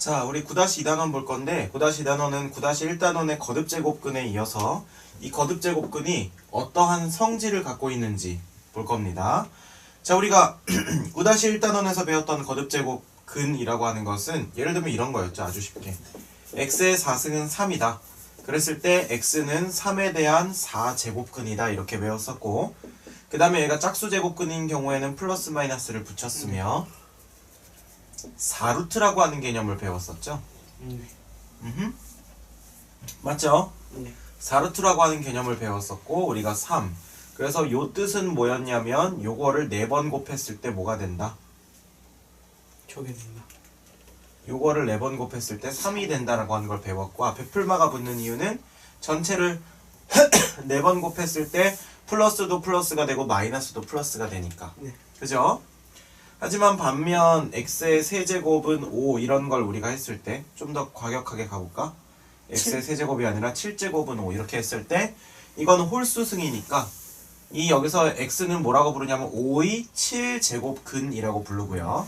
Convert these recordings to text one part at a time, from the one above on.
자, 우리 9-2단원 볼 건데 9-2단원은 9-1단원의 거듭제곱근에 이어서 이 거듭제곱근이 어떠한 성질을 갖고 있는지 볼 겁니다. 자, 우리가 9-1단원에서 배웠던 거듭제곱근이라고 하는 것은 예를 들면 이런 거였죠. 아주 쉽게 x의 4승은 3이다. 그랬을 때 x는 3에 대한 4제곱근이다 이렇게 배웠었고, 그 다음에 얘가 짝수제곱근인 경우에는 플러스 마이너스를 붙였으며 4루트라고 하는 개념을 배웠었죠. 맞죠? 네. 4루트라고 하는 개념을 배웠었고 우리가 3. 그래서 요 뜻은 뭐였냐면 요거를 4번 곱했을 때 뭐가 된다? 저게 된다. 요거를 4번 곱했을 때 3이 된다라고 하는 걸 배웠고, 앞에 풀마가 붙는 이유는 전체를 4번 곱했을 때 플러스도 플러스가 되고 마이너스도 플러스가 되니까. 네. 그죠? 하지만 반면 x의 세제곱은 5 이런 걸 우리가 했을 때 좀 더 과격하게 가볼까? x의 세제곱이 아니라 7제곱은 5 이렇게 했을 때 이거는 홀수승이니까 이 여기서 x는 뭐라고 부르냐면 5의 7제곱근이라고 부르고요.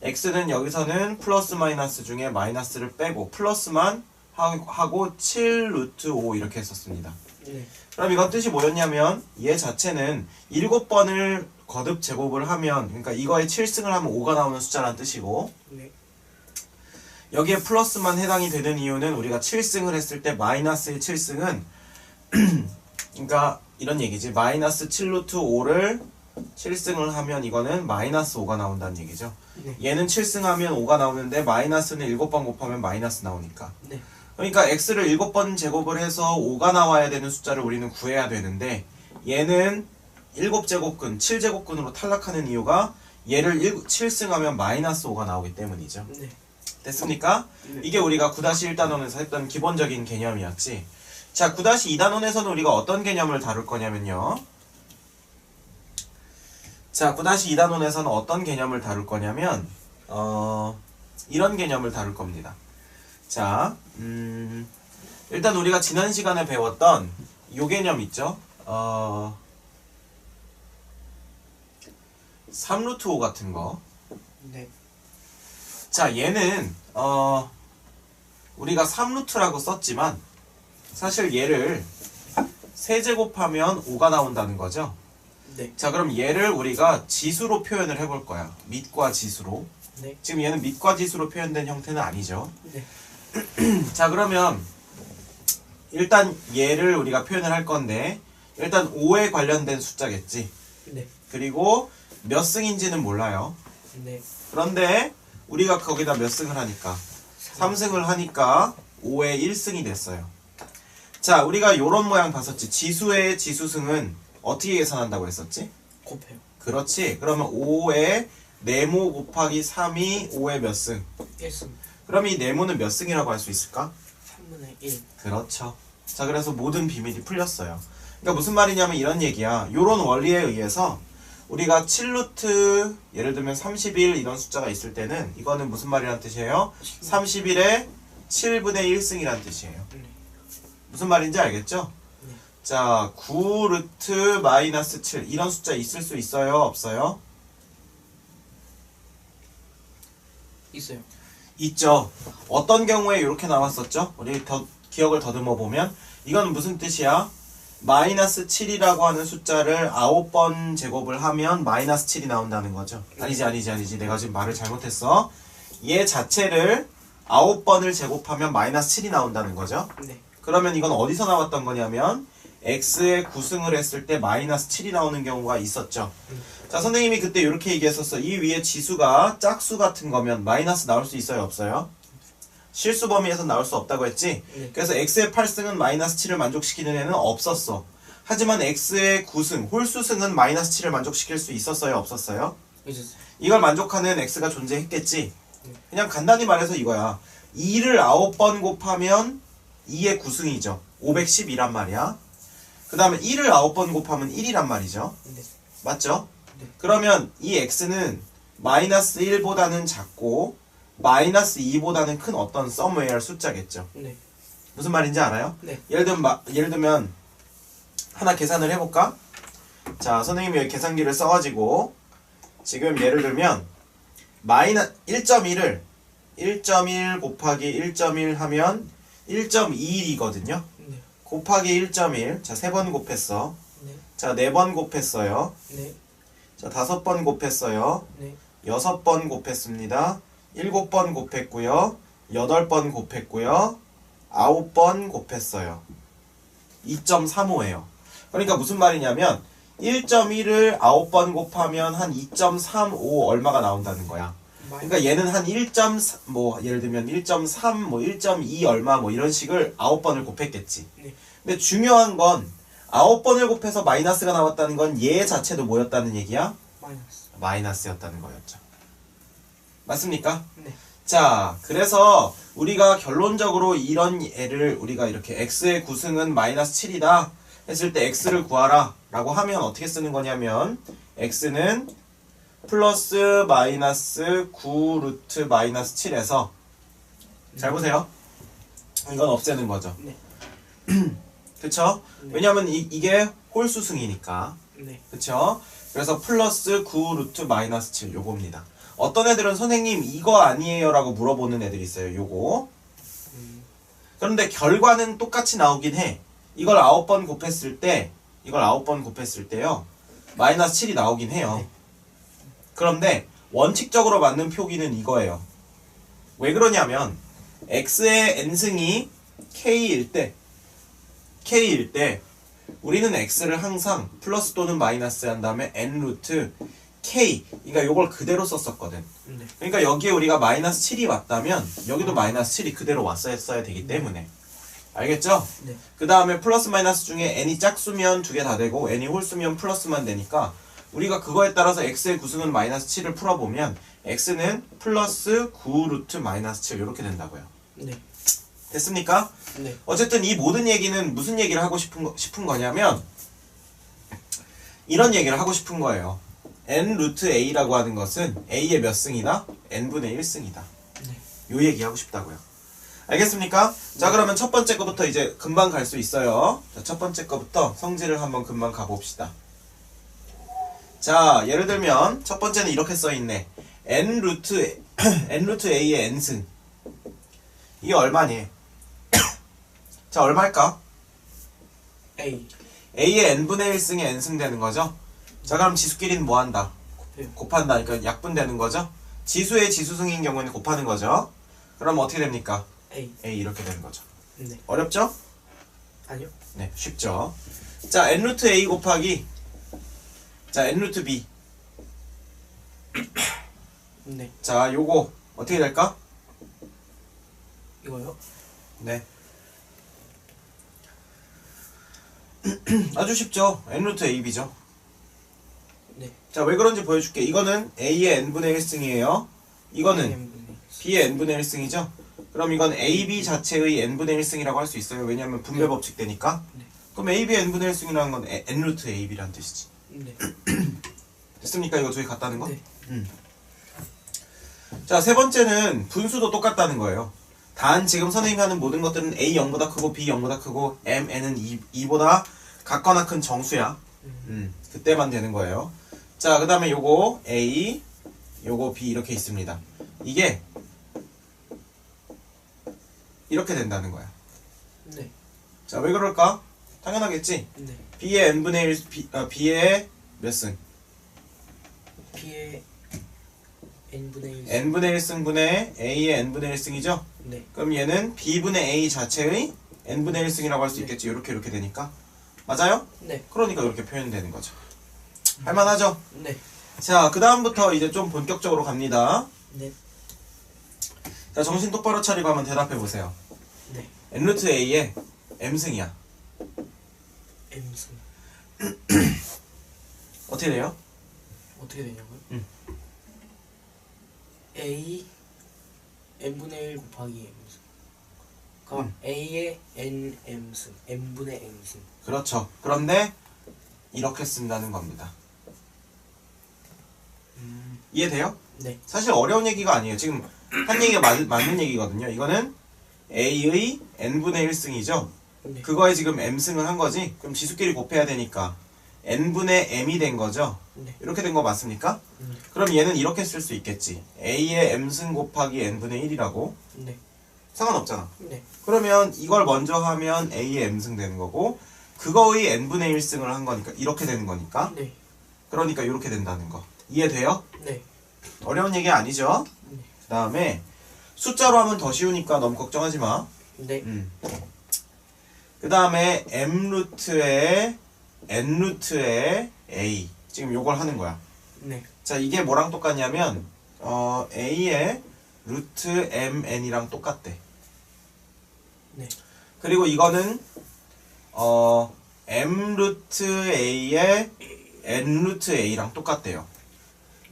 x는 여기서는 플러스 마이너스 중에 마이너스를 빼고 플러스만 하고 7루트 5 이렇게 했었습니다. 네. 그럼 이건 뜻이 뭐였냐면 얘 자체는 7번을 거듭 제곱을 하면, 그러니까 이거에 7승을 하면 5가 나오는 숫자란 뜻이고, 네. 여기에 플러스만 해당이 되는 이유는 우리가 7승을 했을 때 마이너스의 7승은 그러니까 이런 얘기지. 마이너스 7루트 5를 7승을 하면 이거는 마이너스 5가 나온다는 얘기죠. 네. 얘는 7승하면 5가 나오는데 마이너스는 7번 곱하면 마이너스 나오니까. 네. 그러니까 x를 7번 제곱을 해서 5가 나와야 되는 숫자를 우리는 구해야 되는데, 얘는 7제곱근, 7제곱근으로 탈락하는 이유가 얘를 7승하면 마이너스 5가 나오기 때문이죠. 네. 됐습니까? 네. 이게 우리가 9-1단원에서 했던 기본적인 개념이었지. 자, 9-2단원에서는 우리가 어떤 개념을 다룰 거냐면요. 자, 9-2단원에서는 어떤 개념을 다룰 거냐면 이런 개념을 다룰 겁니다. 자, 일단 우리가 지난 시간에 배웠던 요 개념 있죠? 3루트 5 같은 거. 네. 자, 얘는 우리가 3루트라고 썼지만 사실 얘를 세제곱하면 5가 나온다는 거죠. 네. 자, 그럼 얘를 우리가 지수로 표현을 해볼 거야. 밑과 지수로. 네. 지금 얘는 밑과 지수로 표현된 형태는 아니죠. 네. 자, 그러면 일단 얘를 우리가 표현을 할 건데, 일단 5에 관련된 숫자겠지. 네. 그리고 몇 승인지는 몰라요. 네. 그런데 우리가 거기다 몇 승을 하니까 3승을 하니까 5에 1승이 됐어요. 자, 우리가 요런 모양 봤었지. 지수의 지수승은 어떻게 계산한다고 했었지? 곱해요. 그렇지. 그러면 5에 네모 곱하기 3이 5의 몇 승? 1승. 그럼 이 네모는 몇 승이라고 할 수 있을까? 3분의 1. 그렇죠. 자, 그래서 모든 비밀이 풀렸어요. 그러니까 무슨 말이냐면 이런 얘기야. 요런 원리에 의해서 우리가 7루트 예를 들면 31 이런 숫자가 있을 때는 이거는 무슨 말이란 뜻이에요? 31에 7분의 1승이란 뜻이에요. 네. 무슨 말인지 알겠죠? 네. 자, 9루트 마이너스 7 이런 숫자 있을 수 있어요? 없어요? 있어요. 있죠. 어떤 경우에 이렇게 나왔었죠? 우리 기억을 더듬어 보면 이건 무슨 뜻이야? 마이너스 7이라고 하는 숫자를 9번 제곱을 하면 마이너스 7이 나온다는 거죠. 아니지. 내가 지금 말을 잘못했어. 얘 자체를 9번을 제곱하면 마이너스 7이 나온다는 거죠. 네. 그러면 이건 어디서 나왔던 거냐면 x의 9승을 했을 때 마이너스 7이 나오는 경우가 있었죠. 자, 선생님이 그때 이렇게 얘기했었어. 이 위에 지수가 짝수 같은 거면 마이너스 나올 수 있어요? 없어요? 실수 범위에서 나올 수 없다고 했지? 네. 그래서 x의 8승은 마이너스 7을 만족시키는 애는 없었어. 하지만 x의 9승, 홀수승은 마이너스 7을 만족시킬 수 있었어요? 없었어요? 있었어요. 이걸 만족하는 x가 존재했겠지? 네. 그냥 간단히 말해서 이거야. 2를 9번 곱하면 2의 9승이죠. 512란 말이야. 그 다음에 1을 9번 곱하면 1이란 말이죠. 네. 맞죠? 네. 그러면 이 x는 마이너스 1보다는 작고 마이너스 2보다는 큰 어떤 somewhere 숫자겠죠. 네. 무슨 말인지 알아요? 네. 예를 들면 하나 계산을 해볼까? 자, 선생님이 여기 계산기를 써가지고 지금 예를 들면 1.1을 1.1 곱하기 1.1 하면 1.21이거든요. 네. 곱하기 1.1. 자, 3번 곱했어. 네. 자, 4번 곱했어요. 네. 자, 5번 곱했어요. 네. 6번 곱했습니다. 7번 곱했고요. 8번 곱했고요. 9번 곱했어요. 2.35예요. 그러니까 무슨 말이냐면 1.1을 9번 곱하면 한 2.35 얼마가 나온다는 거야. 그러니까 얘는 한 1.3, 뭐 예를 들면 1.3, 뭐 1.2 얼마 뭐 이런 식을 9번을 곱했겠지. 네. 근데 중요한 건 9번을 곱해서 마이너스가 나왔다는 건 얘 자체도 뭐였다는 얘기야? 마이너스. 마이너스였다는 거였죠. 맞습니까? 네. 자, 그래서 우리가 결론적으로 이런 애를 우리가 이렇게 x의 구승은 마이너스 7이다 했을 때 x를 구하라 라고 하면 어떻게 쓰는 거냐면 x는 플러스 마이너스 9 루트 마이너스 7에서 잘 보세요. 이건 없애는 거죠. 네. 그쵸? 네. 왜냐면 이게 홀수승이니까. 네. 그쵸? 그래서 플러스 9 루트 마이너스 7 요겁니다. 어떤 애들은 선생님 이거 아니에요 라고 물어보는 애들이 있어요. 요거. 그런데 결과는 똑같이 나오긴 해. 이걸 9번 곱했을 때 이걸 9번 곱했을 때요 마이너스 7이 나오긴 해요. 네. 그런데 원칙적으로 맞는 표기는 이거예요. 왜 그러냐면 x의 n승이 k일 때 우리는 x를 항상 플러스 또는 마이너스 한 다음에 n 루트 k, 그러니까 요걸 그대로 썼었거든. 네. 그러니까 여기에 우리가 마이너스 7이 왔다면 여기도 마이너스 7이 그대로 왔어야 되기 때문에. 알겠죠? 네. 그 다음에 플러스 마이너스 중에 n이 짝수면 두 개 다 되고 n이 홀수면 플러스만 되니까 우리가 그거에 따라서 x의 구승은 마이너스 7을 풀어보면 x는 플러스 9 루트 마이너스 7 이렇게 된다고요. 네. 됐습니까? 네. 어쨌든 이 모든 얘기는 무슨 얘기를 하고 싶은 거냐면 이런 얘기를 하고 싶은 거예요. n 루트 a라고 하는 것은 a의 몇 승이다? n분의 1승이다. 네. 요 얘기하고 싶다고요. 알겠습니까? 자, 그러면 첫 번째 거부터 이제 금방 갈 수 있어요. 자, 첫 번째 거부터 성질을 한번 금방 가봅시다. 자, 예를 들면 첫 번째는 이렇게 써있네. n 루트 a의 n승. 이게 얼마니? 자, 얼마일까? A. a의 n분의 1승이 n승 되는 거죠? 자, 그럼 지수끼리는 뭐 한다? 곱해요. 곱한다. 그러니까 약분되는 거죠? 지수의 지수승인 경우에는 곱하는 거죠? 그럼 어떻게 됩니까? A. a 이렇게 되는 거죠. 네. 어렵죠? 아니요. 네, 쉽죠. 자, n 루트 a 곱하기 자, n 루트 b. 네. 자, 요거 어떻게 될까? 이거요? 네. 아주 쉽죠. n 루트 ab죠. 네. 자, 왜 그런지 보여줄게. 이거는 a의 n분의 1승이에요. 이거는 M분의 b의 n분의 1승이죠. 그럼 이건 ab 자체의 n분의 1승이라고 할 수 있어요. 왜냐면 분배 네. 법칙 되니까. 네. 그럼 ab n분의 1승이라는 건 n 루트 ab라는 뜻이지. 네. 됐습니까? 이거 두 개 같다는 거? 네. 자, 세 번째는 분수도 똑같다는 거예요. 단 지금 선생님이 하는 모든 것들은 a 0보다 크고 b 0보다 크고 m, n은 2보다 같거나 큰 정수야. 그때만 되는 거예요. 자, 그 다음에 요거 a, 요거 b 이렇게 있습니다. 이게 이렇게 된다는 거야. 네. 자, 왜 그럴까? 당연하겠지. 네. b의 n분의 1, b의 몇 승? B의 N분의 1. n분의 1승분의 a의 n분의 1승이죠? 네. 그럼 얘는 b분의 a 자체의 n분의 1승이라고 할 수 있겠지. 이렇게 되니까. 맞아요? 네. 그러니까 이렇게 표현되는 거죠. 할만하죠? 네. 자, 그 다음부터 이제 좀 본격적으로 갑니다. 네. 자, 정신 똑바로 차리고 한번 대답해 보세요. 네. n 루트 a의 m승이야. M승. 어떻게 돼요? 어떻게 되냐고요? 응. A N분의 1 곱하기 M승. 그럼 A의 N M승. N분의 M승. 그렇죠. 그런데 이렇게 쓴다는 겁니다. 이해돼요? 네. 사실 어려운 얘기가 아니에요. 지금 한 얘기가 맞는 얘기거든요. 이거는 a의 n분의 1승이죠. 네. 그거에 지금 m승을 한 거지. 그럼 지수끼리 곱해야 되니까 n분의 m이 된 거죠. 네. 이렇게 된 거 맞습니까? 그럼 얘는 이렇게 쓸 수 있겠지. a의 m승 곱하기 n분의 1이라고. 네. 상관없잖아. 네. 그러면 이걸 먼저 하면 a의 m승 되는 거고 그거의 n분의 1승을 한 거니까 이렇게 되는 거니까 네. 그러니까 이렇게 된다는 거. 이해돼요? 네. 어려운 얘기 아니죠? 네. 그 다음에 숫자로 하면 더 쉬우니까 너무 걱정하지 마. 네. 그 다음에 m 루트에 n 루트에 a. 지금 요걸 하는 거야. 네. 자, 이게 뭐랑 똑같냐면 a의 루트 mn이랑 똑같대. 네. 그리고 이거는 m 루트 a의 n 루트 a랑 똑같대요.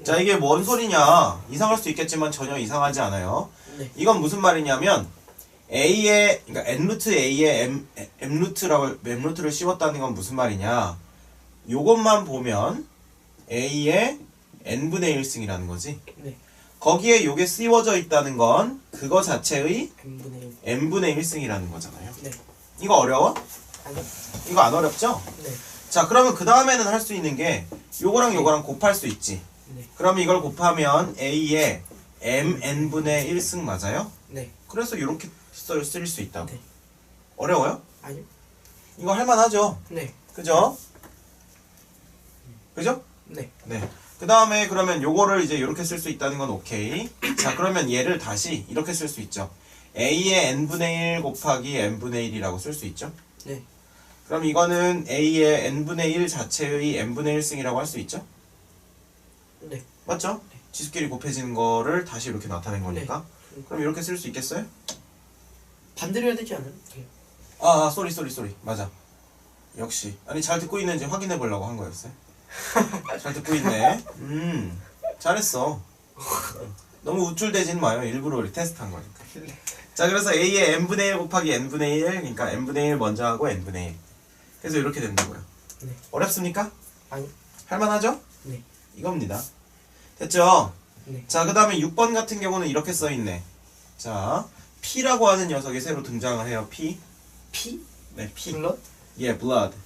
자, 이게 뭔 소리냐? 이상할 수 있겠지만 전혀 이상하지 않아요. 네. 이건 무슨 말이냐면 a의 그러니까 n 루트 a의 m 루트를 씌웠다는 건 무슨 말이냐? 요것만 보면 a의 n분의 1승이라는 거지. 네. 거기에 요게 씌워져 있다는 건 그거 자체의 n분의 1. n분의 1승이라는 거잖아요. 네. 이거 어려워? 아니요. 이거 안 어렵죠? 네. 자, 그러면 그 다음에는 할 수 있는 게 요거랑 요거랑 곱할 수 있지. 네. 그러면 이걸 곱하면 a의 mn분의 1승 맞아요? 네. 그래서 이렇게 쓸 수 있다고. 네. 어려워요? 아니요. 이거 할만하죠? 네. 그죠? 그죠? 네. 네. 그 다음에 그러면 요거를 이제 이렇게 쓸 수 있다는 건 오케이. 자, 그러면 얘를 다시 이렇게 쓸 수 있죠. a의 n분의 1 곱하기 n분의 1이라고 쓸 수 있죠. 네. 그럼 이거는 a의 n분의 1 자체의 n분의 1승이라고 할 수 있죠. 네. 맞죠? 지수끼리 곱해지는 거를 다시 이렇게 나타낸 거니까. 그럼 이렇게 쓸 수 있겠어요? 반대로 해야 되지 않아요? 네. 쏘리. 맞아. 역시. 아니, 잘 듣고 있는지 확인해 보려고 한 거였어요. 잘 듣고 있네. 잘했어. 너무 우쭐대진 마요. 일부러 우리 테스트 한 거니까. 자, 그래서 a의 n분의 1 곱하기 n분의 1, 그러니까 n분의 1 먼저 하고 n분의 1. 그래서 이렇게 된다고요. 네. 어렵습니까? 아니. 할만하죠? 네. 이겁니다. 됐죠? 네. 자, 그 다음에 6번 같은 경우는 이렇게 써있네. 자, P라고 하는 녀석이 새로 등장을 해요. P. P? 네, P. 블러? Yeah, blood.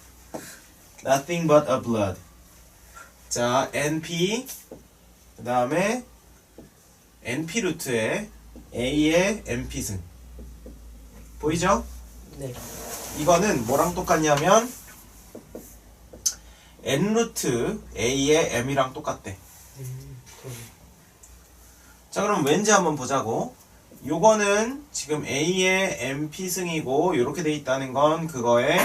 Nothing but a blood. 자, NP. 그 다음에 NP 루트에 A의 NP승. 보이죠? 네. 이거는 뭐랑 똑같냐면 N 루트 A의 M이랑 똑같대. 그러네. 자, 그럼 왠지 한번 보자고. 요거는 지금 A의 NP승이고 이렇게 돼 있다는 건 그거의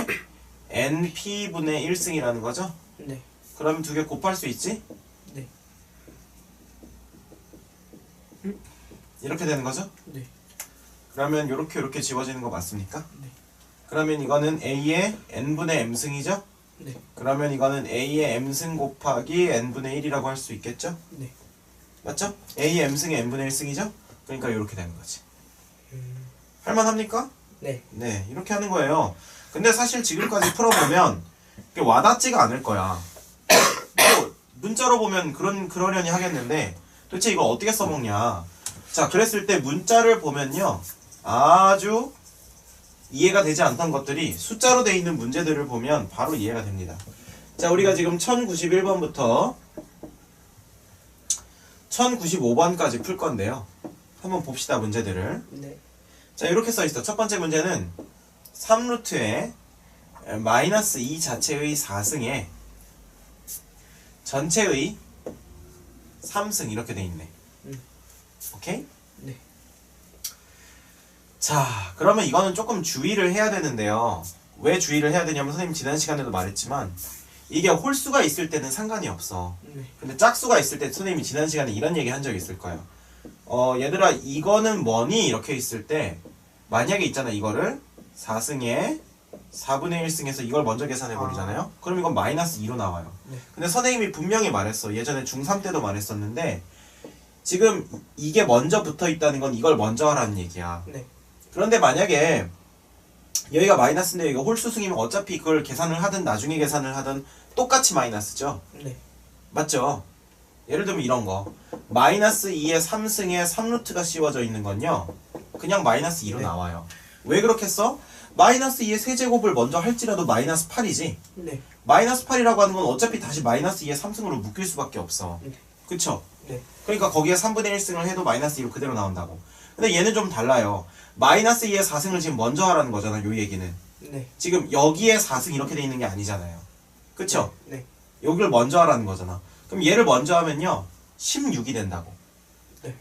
NP분의 1승이라는 거죠? 네. 그러면 두 개 곱할 수 있지? 네. 이렇게 되는 거죠? 네. 그러면 이렇게 지워지는 거 맞습니까? 네. 그러면 이거는 A의 N분의 M승이죠? 네. 그러면 이거는 A의 M승 곱하기 N분의 1이라고 할 수 있겠죠? 네. 맞죠? A의 M승이 N분의 1승이죠? 그러니까 이렇게 되는 거지. 음. 할만합니까? 네. 네, 이렇게 하는 거예요. 근데 사실 지금까지 풀어보면 그게 와닿지가 않을 거야. 뭐 문자로 보면 그러려니 하겠는데 도대체 이걸 어떻게 써먹냐. 자, 그랬을 때 문자를 보면요, 아주 이해가 되지 않던 것들이 숫자로 돼 있는 문제들을 보면 바로 이해가 됩니다. 자, 우리가 지금 1091번부터 1095번까지 풀 건데요. 한번 봅시다, 문제들을. 네. 자, 이렇게 써 있어. 첫 번째 문제는 3루트에 마이너스 2 자체의 4승에 전체의 3승 이렇게 돼 있네. 오케이? 네. 자, 그러면 이거는 조금 주의를 해야 되는데요. 왜 주의를 해야 되냐면 선생님 지난 시간에도 말했지만 이게 홀수가 있을 때는 상관이 없어. 네. 근데 짝수가 있을 때 선생님이 지난 시간에 이런 얘기 한 적 있을 거예요. 얘들아 이거는 뭐니? 이렇게 있을 때 만약에 있잖아, 이거를 4승에 4분의 1승에서 이걸 먼저 계산해 버리잖아요. 그럼 이건 마이너스 2로 나와요. 네. 근데 선생님이 분명히 말했어. 예전에 중3 때도 말했었는데 지금 이게 먼저 붙어 있다는 건 이걸 먼저 하라는 얘기야. 네. 그런데 만약에 여기가 마이너스인데 여기가 홀수승이면 어차피 그걸 계산을 하든 나중에 계산을 하든 똑같이 마이너스죠. 네. 맞죠? 예를 들면 이런 거 마이너스 2의 3승에 3루트가 씌워져 있는 건요 그냥 마이너스 2로 네. 나와요. 왜 그렇게 써? 마이너스 2의 세제곱을 먼저 할지라도 마이너스 8이지. 네. 마이너스 8이라고 하는 건 어차피 다시 마이너스 2의 3승으로 묶일 수밖에 없어. 네. 그쵸? 네. 그러니까 거기에 3분의 1승을 해도 마이너스 2로 그대로 나온다고. 근데 얘는 좀 달라요. 마이너스 2의 4승을 지금 먼저 하라는 거잖아, 요 얘기는. 네. 지금 여기에 4승 이렇게 돼 있는 게 아니잖아요. 그쵸? 네. 여기를 먼저 하라는 거잖아. 그럼 얘를 먼저 하면요, 16이 된다고. 네.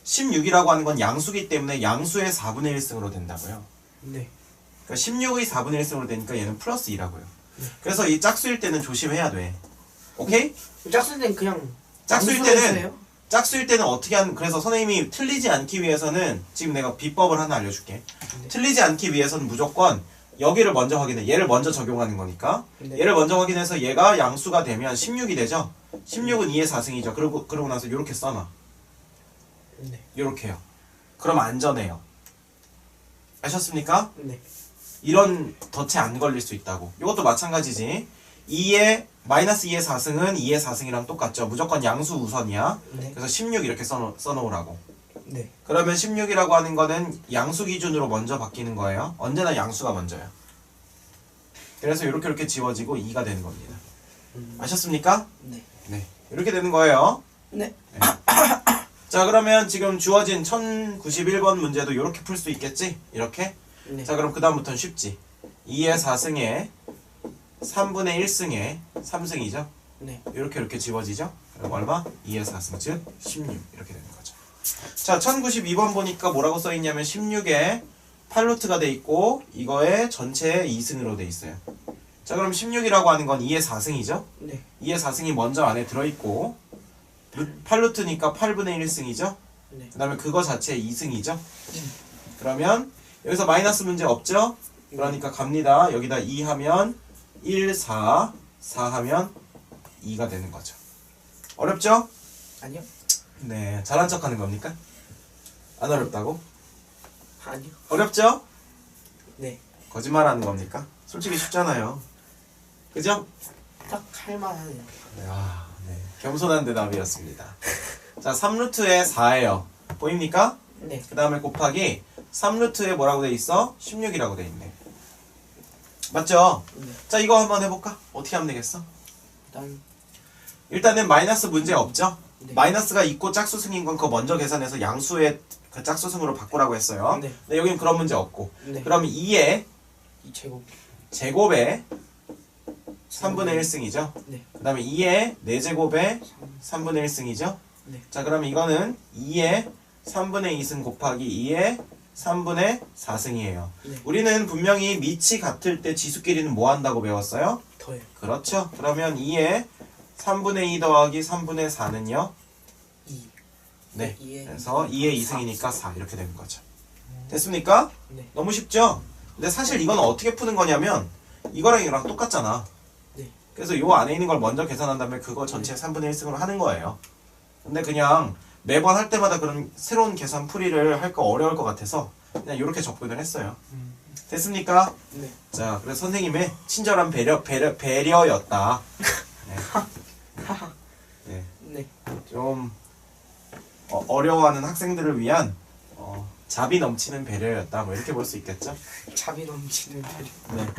16이라고 하는 건 양수기 때문에 양수의 4분의 1승으로 된다고요. 네. 그러니까 16의 4분의 1승으로 되니까 얘는 플러스 2라고요. 그래서 이 짝수일 때는 조심해야 돼. 오케이? 짝수 때는 그냥 짝수일 양수로 때는 했어요? 짝수일 때는 어떻게 하는, 그래서 선생님이 틀리지 않기 위해서는 지금 내가 비법을 하나 알려줄게. 네. 틀리지 않기 위해서는 무조건 여기를 먼저 확인해. 얘를 먼저 적용하는 거니까. 네. 얘를 먼저 확인해서 얘가 양수가 되면 16이 되죠. 16은 2의 4승이죠. 그러고 나서 이렇게 써놔. 네. 이렇게요. 그럼 안전해요. 아셨습니까? 네. 이런 덫에 안 걸릴 수 있다고. 이것도 마찬가지지. 2의 마이너스 2의 4승은 2의 4승이랑 똑같죠. 무조건 양수 우선이야. 네. 그래서 16 이렇게 써놓으라고. 네. 그러면 16이라고 하는 거는 양수 기준으로 먼저 바뀌는 거예요. 언제나 양수가 먼저야. 그래서 이렇게 지워지고 2가 되는 겁니다. 아셨습니까? 네. 네. 이렇게 되는 거예요. 네. 네. 자, 그러면 지금 주어진 1091번 문제도 이렇게 풀 수 있겠지? 이렇게? 네. 자, 그럼 그 다음부터는 쉽지. 2의 4승에 3분의 1승에 3승이죠? 네. 이렇게 지워지죠? 그럼 얼마? 2의 4승, 즉 16 이렇게 되는 거죠. 자, 1092번 보니까 뭐라고 써있냐면 16에 8루트가 돼 있고 이거에 전체에 2승으로 돼 있어요. 자, 그럼 16이라고 하는 건 2의 4승이죠? 네. 2의 4승이 먼저 안에 들어있고 8루트니까 8분의 1승이죠? 네. 그 다음에 그거 자체에 2승이죠? 그러면 여기서 마이너스 문제 없죠? 그러니까 갑니다. 여기다 2 하면 1, 4, 4 하면 2가 되는 거죠. 어렵죠? 아니요. 네, 잘한 척 하는 겁니까? 안 어렵다고? 아니요. 어렵죠? 네. 거짓말 하는 겁니까? 솔직히 쉽잖아요. 그죠? 딱 할만하네요. 네. 겸손한 대답이었습니다. 자, 3루트에 4예요. 보입니까? 네. 그 다음에 곱하기 3루트에 뭐라고 돼 있어? 16이라고 돼 있네. 맞죠? 네. 자, 이거 한번 해볼까? 어떻게 하면 되겠어? 일단 일단은 마이너스 문제 없죠? 네. 마이너스가 있고 짝수승인 건 그거 먼저 계산해서 양수의 그 짝수승으로 바꾸라고 했어요. 네. 근데 여기는 그런 문제 없고. 네. 그럼 2의 2제곱. 제곱에 3분의 1승이죠. 네. 그 다음에 2의 4제곱에 3분의 1승이죠. 네. 자, 그러면 이거는 2의 3분의 2승 곱하기 2의 3분의 4승이에요. 네. 우리는 분명히 밑이 같을 때 지수끼리는 뭐 한다고 배웠어요? 더요. 그렇죠. 그러면 2의 3분의 2 더하기 3분의 4는요? 2. 네. 2의 그래서 2의 2승이니까 4 이렇게 되는 거죠. 됐습니까? 네. 너무 쉽죠? 근데 사실 이건 어떻게 푸는 거냐면 이거랑 이거랑 똑같잖아. 네. 그래서 요 안에 있는 걸 먼저 계산한 다음에 그거 전체 3분의 1승으로 하는 거예요. 근데 그냥 매번 할 때마다 그런 새로운 계산 풀이를 할 거 어려울 것 같아서 그냥 이렇게 접근을 했어요. 됐습니까? 네. 자, 그래서 선생님의 친절한 배려였다. 네. 네. 좀 어려워하는 학생들을 위한 자비 넘치는 배려였다. 뭐 이렇게 볼 수 있겠죠? 자비 넘치는 배려. 네.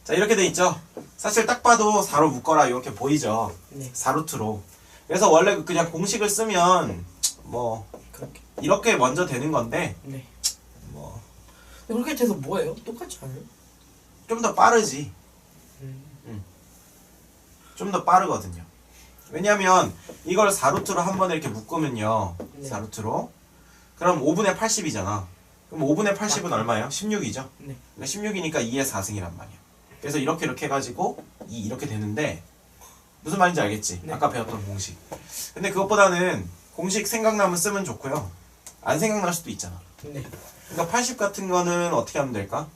자, 이렇게 돼 있죠? 사실 딱 봐도 4로 묶어라 이렇게 보이죠? 네. 4루트로. 그래서 원래 그냥 공식을 쓰면 뭐 그렇게. 이렇게 먼저 되는 건데 네. 뭐 그렇게 돼서 뭐예요? 똑같지 않아요? 좀 더 빠르지. 음. 좀 더 빠르거든요. 왜냐면 이걸 4루트로 한 번에 이렇게 묶으면요. 네. 4루트로. 그럼 5분의 80이잖아. 그럼 5분의 80은 얼마예요? 16이죠. 네. 그러니까 16이니까 2의 4승이란 말이야. 그래서 이렇게 해가지고 2 이렇게 되는데 무슨 말인지 알겠지? 네. 아까 배웠던 공식. 근데 그것보다는 공식 생각나면 쓰면 좋고요. 안 생각날 수도 있잖아. 네. 그러니까 80 같은 거는 어떻게 하면 될까?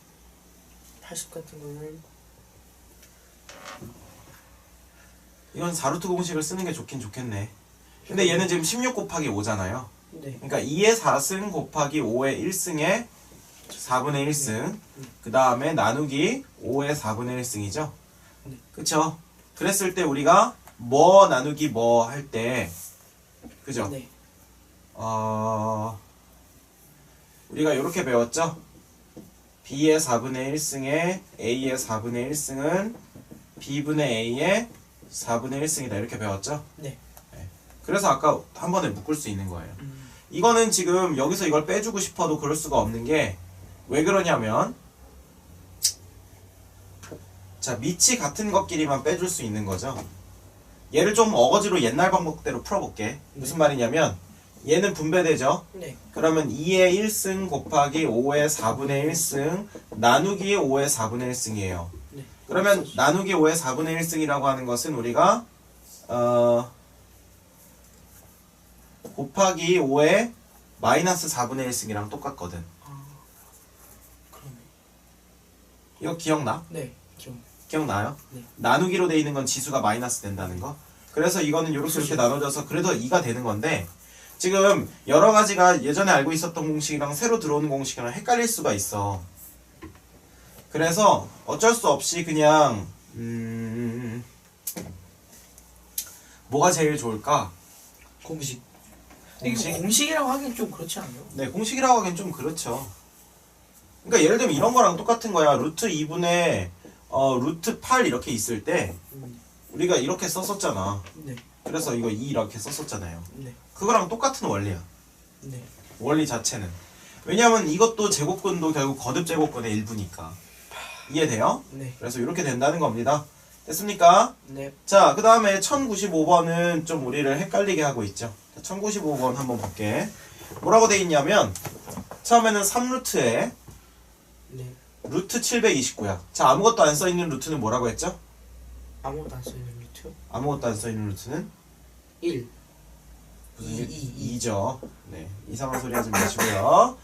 80 같은 거는 이건 4루트 공식을 쓰는 게 좋긴 좋겠네. 근데 얘는 지금 16 곱하기 5잖아요. 네. 그러니까 2의 4승 곱하기 5의 1승에 4분의 1승. 그 다음에 나누기 5의 4분의 1승이죠. 네. 그쵸? 그랬을 때 우리가 뭐 나누기 뭐 할 때 그죠? 네. 우리가 이렇게 배웠죠? B의 4분의 1승에 A의 4분의 1승은 b분의 a의 4분의 1승이다 이렇게 배웠죠? 네. 그래서 아까 한 번에 묶을 수 있는 거예요. 이거는 지금 여기서 이걸 빼주고 싶어도 그럴 수가 없는 게 왜 그러냐면 자 밑이 같은 것끼리만 빼줄 수 있는 거죠. 얘를 좀 어거지로 옛날 방법대로 풀어볼게. 무슨 말이냐면 얘는 분배되죠. 네. 그러면 2의 1승 곱하기 5의 4분의 1승 나누기 5의 4분의 1승이에요. 네. 그러면 나누기 5의 4분의 1승이라고 하는 것은 우리가 곱하기 5의 마이너스 4분의 1승이랑 똑같거든. 그러네. 이거 기억나? 네. 기억나요? 네. 나누기로 돼 있는 건 지수가 마이너스 된다는 거. 그래서 이거는 이렇게 나눠져서 그래도 2가 되는 건데 지금 여러 가지가 예전에 알고 있었던 공식이랑 새로 들어오는 공식이랑 헷갈릴 수가 있어. 그래서 어쩔 수 없이 그냥 뭐가 제일 좋을까? 공식. 공식? 이거 공식이라고 하긴 좀 그렇지 않아요? 네, 공식이라고 하기엔 좀 그렇죠. 그러니까 예를 들면 이런 거랑 똑같은 거야. 루트 2분의 루트 8 이렇게 있을 때 우리가 이렇게 썼었잖아. 네. 그래서 이거 2 이렇게 썼었잖아요. 네. 그거랑 똑같은 원리야. 네. 원리 자체는. 왜냐면 이것도 제곱근도 결국 거듭 제곱근의 일부니까. 이해돼요? 네. 그래서 이렇게 된다는 겁니다. 됐습니까? 네. 자, 그 다음에 1095번은 좀 우리를 헷갈리게 하고 있죠. 1095번 한번 볼게. 뭐라고 돼 있냐면 처음에는 3루트에 네. 루트 729야. 자, 아무것도 안 써있는 루트는 뭐라고 했죠? 아무것도 안 써있는 루트. 아무것도 안 써있는 루트는 1. 무슨 2. 2죠. 네, 이상한 소리 하지 마시고요.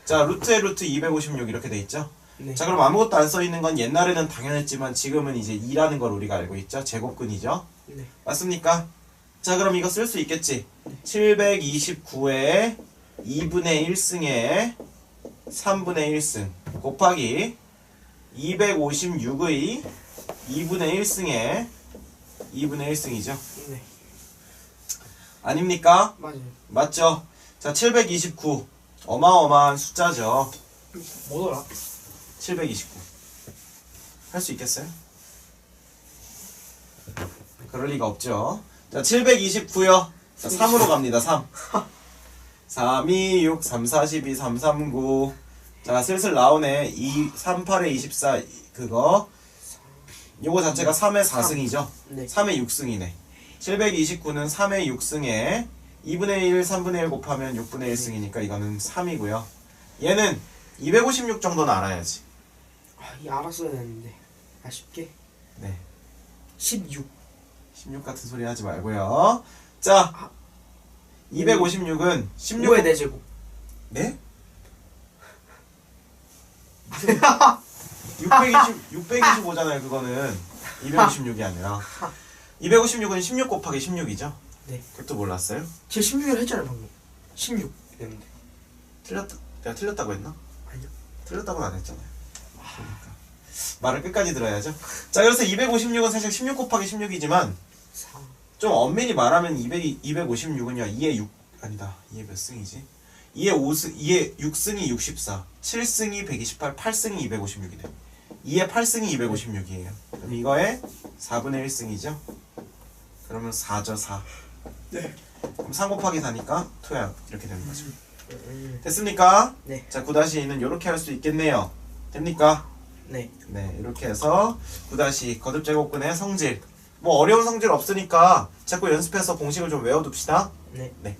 자, 루트에 루트 256 이렇게 돼 있죠. 네. 자, 그럼 아무것도 안 써있는 건 옛날에는 당연했지만 지금은 이제 2라는 걸 우리가 알고 있죠. 제곱근이죠. 네. 맞습니까? 자, 그럼 이거 쓸 수 있겠지. 729에 2분의 1승에 3분의 1승 곱하기 256의 2분의 1승에 2분의 1승이죠. 네. 아닙니까? 맞아요. 맞죠? 자, 729 어마어마한 숫자죠. 뭐더라? 729 할 수 있겠어요? 그럴 리가 없죠. 자, 729요. 자, 3으로 갑니다. 3 3, 2, 6, 3, 4, 12, 3, 3, 9 자, 슬슬 나오네. 2, 3, 8에 24 그거 요거 자체가 3의 4승이죠. 네. 3의 6승이네. 729는 3의 6승에 2분의 1, 3분의 1 곱하면 6분의 1승이니까 이거는 3이고요. 얘는 256 정도는 알아야지. 아, 이 알았어야 했는데 아쉽게. 네. 16. 16 같은 소리 하지 말고요. 자, 256은 16. 5의 4제곱. 네? 625잖아요. 그거는 256이 아니라 256은 16 곱하기 16이죠. 네. 그것도 몰랐어요? 제 16을 했잖아요 방금. 16 됐는데. 내가 틀렸다고 했나? 아니요. 틀렸다고는 안 했잖아요. 그러니까 말을 끝까지 들어야죠. 자, 그래서 256은 사실 16 곱하기 16이지만 4. 좀 엄밀히 말하면 256은요 2의 6 아니다. 2의 몇 승이지? 2의 5승 2의 6승이 64 7승이 128 8승이 256이네. 2의 8승이 256이에요. 그럼 이거의 4분의 1승이죠. 그러면 4죠. 4. 네. 그럼 3 곱하기 4니까 2야. 이렇게 되는 거죠. 됐습니까? 네. 자, 9-2는 이렇게 할 수 있겠네요. 됩니까? 네. 네, 이렇게 해서 9- 거듭제곱근의 성질. 뭐 어려운 성질 없으니까 자꾸 연습해서 공식을 좀 외워둡시다. 네. 네.